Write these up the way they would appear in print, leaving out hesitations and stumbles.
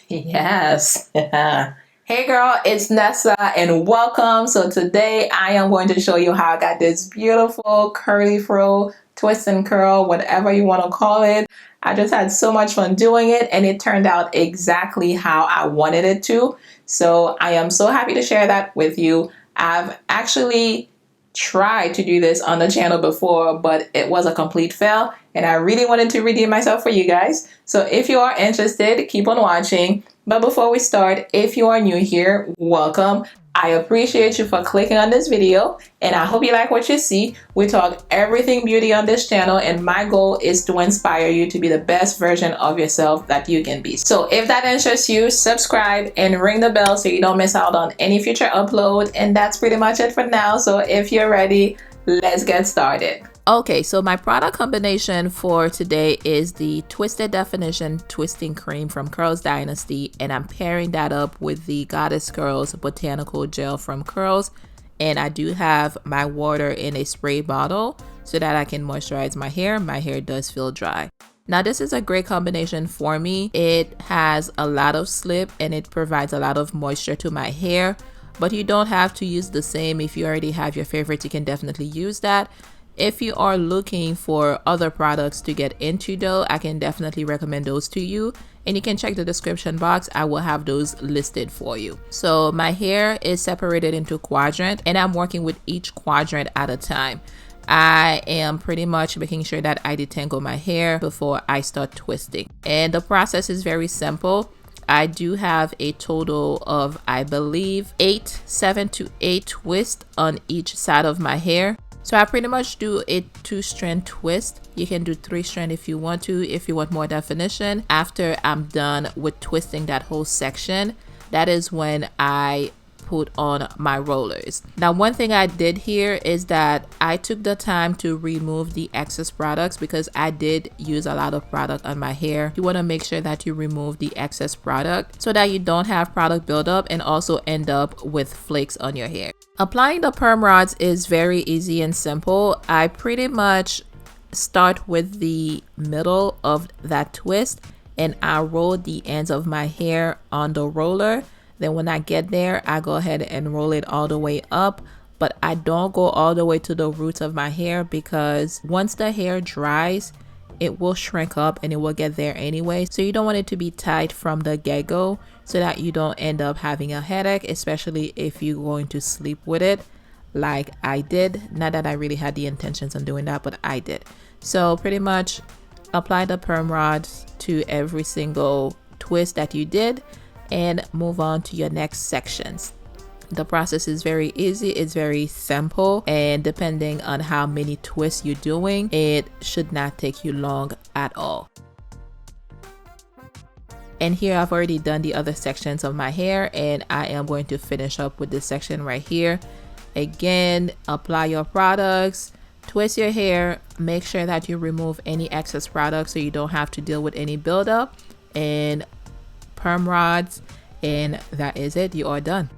Yes. Hey girl, it's Nessa and welcome. So today I am going to show you how I got this beautiful curly fro, twist and curl, whatever you want to call it. I just had so much fun doing it and it turned out exactly how I wanted it to. So I am so happy to share that with you. I've actually tried to do this on the channel before, but it was a complete fail and I really wanted to redeem myself for you guys. So if you are interested, keep on watching. But before we start, if you are new here, welcome. I appreciate you for clicking on this video and I hope you like what you see. We talk everything beauty on this channel and my goal is to inspire you to be the best version of yourself that you can be. So if that interests you, subscribe and ring the bell so you don't miss out on any future upload. And that's pretty much it for now. So if you're ready, let's get started. Okay, so my product combination for today is the Twisted Definition Twisting Cream from Curls Dynasty, and I'm pairing that up with the Goddess Curls Botanical Gel from Curls, and I do have my water in a spray bottle so that I can moisturize my hair. My hair does feel dry. Now this is a great combination for me. It has a lot of slip and it provides a lot of moisture to my hair, but you don't have to use the same. If you already have your favorites, you can definitely use that. If you are looking for other products to get into though, I can definitely recommend those to you. And you can check the description box. I will have those listed for you. So my hair is separated into quadrant and I'm working with each quadrant at a time. I am pretty much making sure that I detangle my hair before I start twisting. And the process is very simple. I do have a total of, I believe, 7 to 8 twists on each side of my hair. So I pretty much do a 2-strand twist. You can do 3-strand if you want to, if you want more definition. After I'm done with twisting that whole section, that is when I put on my rollers. Now one thing I did here is that I took the time to remove the excess products because I did use a lot of product on my hair. You want to make sure that you remove the excess product so that you don't have product buildup and also end up with flakes on your hair. Applying the perm rods is very easy and simple. I pretty much start with the middle of that twist and I roll the ends of my hair on the roller. Then when I get there, I go ahead and roll it all the way up, but I don't go all the way to the roots of my hair because once the hair dries, it will shrink up and it will get there anyway. So you don't want it to be tight from the get-go so that you don't end up having a headache, especially if you're going to sleep with it like I did. Not that I really had the intentions on doing that, but I did. So pretty much apply the perm rods to every single twist that you did and move on to your next sections. The process is very easy, it's very simple, and depending on how many twists you're doing, it should not take you long at all. And here I've already done the other sections of my hair and I am going to finish up with this section right here. Again, apply your products, twist your hair, make sure that you remove any excess products so you don't have to deal with any buildup, and perm rods, and that is it. You are done.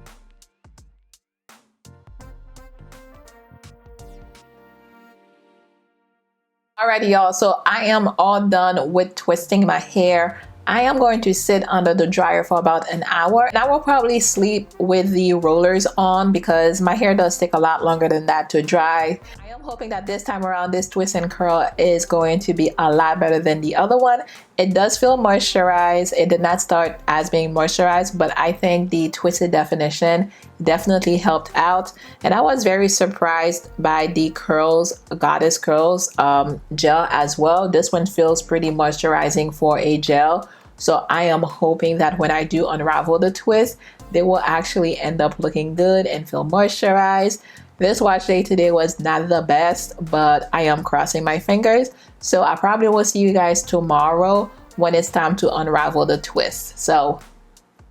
Alrighty y'all, so I am all done with twisting my hair. I am going to sit under the dryer for about an hour and I will probably sleep with the rollers on because my hair does take a lot longer than that to dry. I am hoping that this time around this twist and curl is going to be a lot better than the other one. It does feel moisturized. It did not start as being moisturized, but I think the Twisted Definition definitely helped out. And I was very surprised by the Goddess Curls gel as well. This one feels pretty moisturizing for a gel. So I am hoping that when I do unravel the twist, they will actually end up looking good and feel moisturized. This wash day today was not the best, but I am crossing my fingers. So I probably will see you guys tomorrow when it's time to unravel the twist. So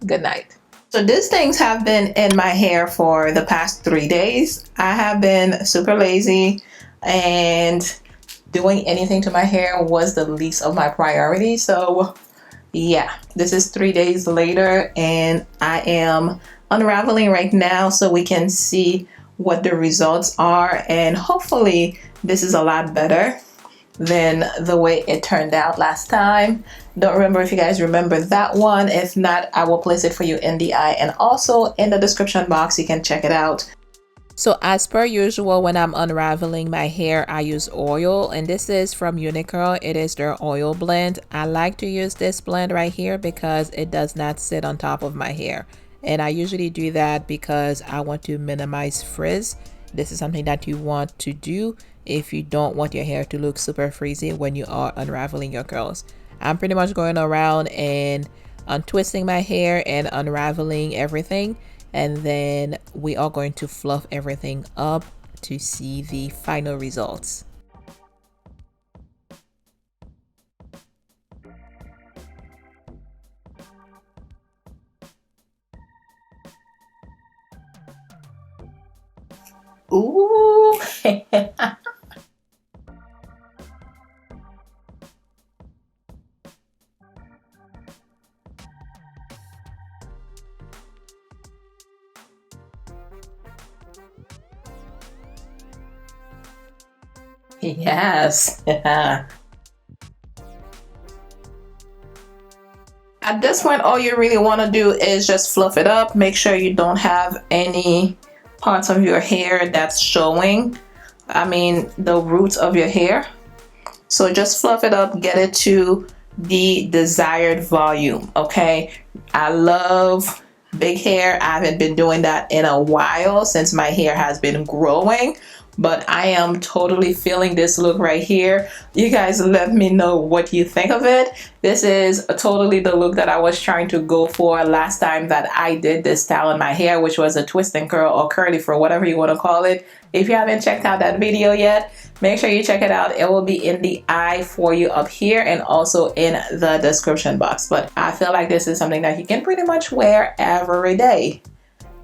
good night. So these things have been in my hair for the past 3 days. I have been super lazy and doing anything to my hair was the least of my priority. So yeah, this is 3 days later and I am unraveling right now so we can see what the results are, and hopefully this is a lot better. than the way it turned out last time. Don't remember if you guys remember that one. If not, I will place it for you in the eye and also in the description box. You can check it out. So as per usual, when I'm unraveling my hair, I use oil, and this is from Unicurl. It is their oil blend. I like to use this blend right here because it does not sit on top of my hair. And I usually do that because I want to minimize frizz. This is something that you want to do if you don't want your hair to look super frizzy when you are unraveling your curls. I'm pretty much going around and untwisting my hair and unraveling everything. And then we are going to fluff everything up to see the final results. Ooh. Yes. At this point, all you really want to do is just fluff it up. Make sure you don't have any parts of your hair that's showing. I mean, the roots of your hair. So just fluff it up, get it to the desired volume, okay? I love big hair. I haven't been doing that in a while since my hair has been growing, but I am totally feeling this look right here. You guys let me know what you think of it. This is totally the look that I was trying to go for last time that I did this style in my hair, which was a twist and curl or curly fro, whatever you want to call it. If you haven't checked out that video yet, make sure you check it out. It will be in the eye for you up here and also in the description box. But I feel like this is something that you can pretty much wear every day.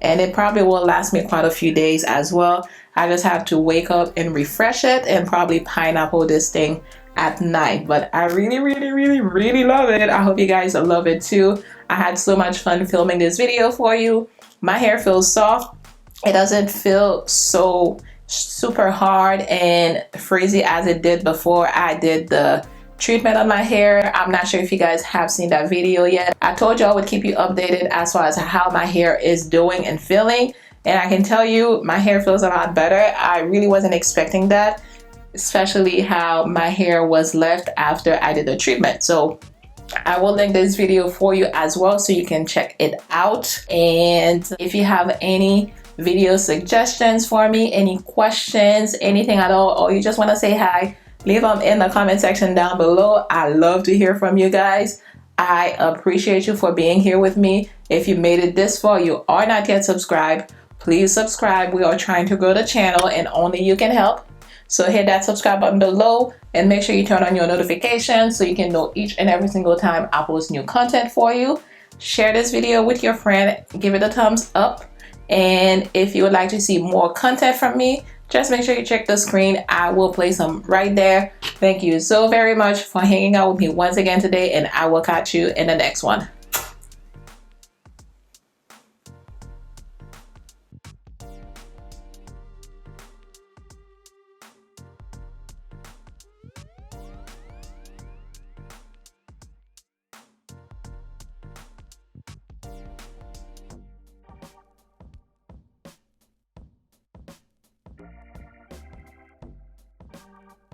And it probably will last me quite a few days as well. I just have to wake up and refresh it and probably pineapple this thing at night. But I really love it. I hope you guys love it too. I had so much fun filming this video for you. My hair feels soft. It doesn't feel so super hard and frizzy as it did before I did the treatment on my hair. I'm not sure if you guys have seen that video yet. I told you I would keep you updated as far as how my hair is doing and feeling, and I can tell you my hair feels a lot better. I really wasn't expecting that, especially how my hair was left after I did the treatment. So I will link this video for you as well so you can check it out. And if you have any video suggestions for me, any questions, anything at all, or you just want to say hi, leave them in the comment section down below. I love to hear from you guys. I appreciate you for being here with me. If you made it this far, you are not yet subscribed, please subscribe. We are trying to grow the channel and only you can help. So hit that subscribe button below and make sure you turn on your notifications so you can know each and every single time I post new content for you. Share this video with your friend, give it a thumbs up. And if you would like to see more content from me, just make sure you check the screen. I will place them right there. Thank you so very much for hanging out with me once again today, and I will catch you in the next one.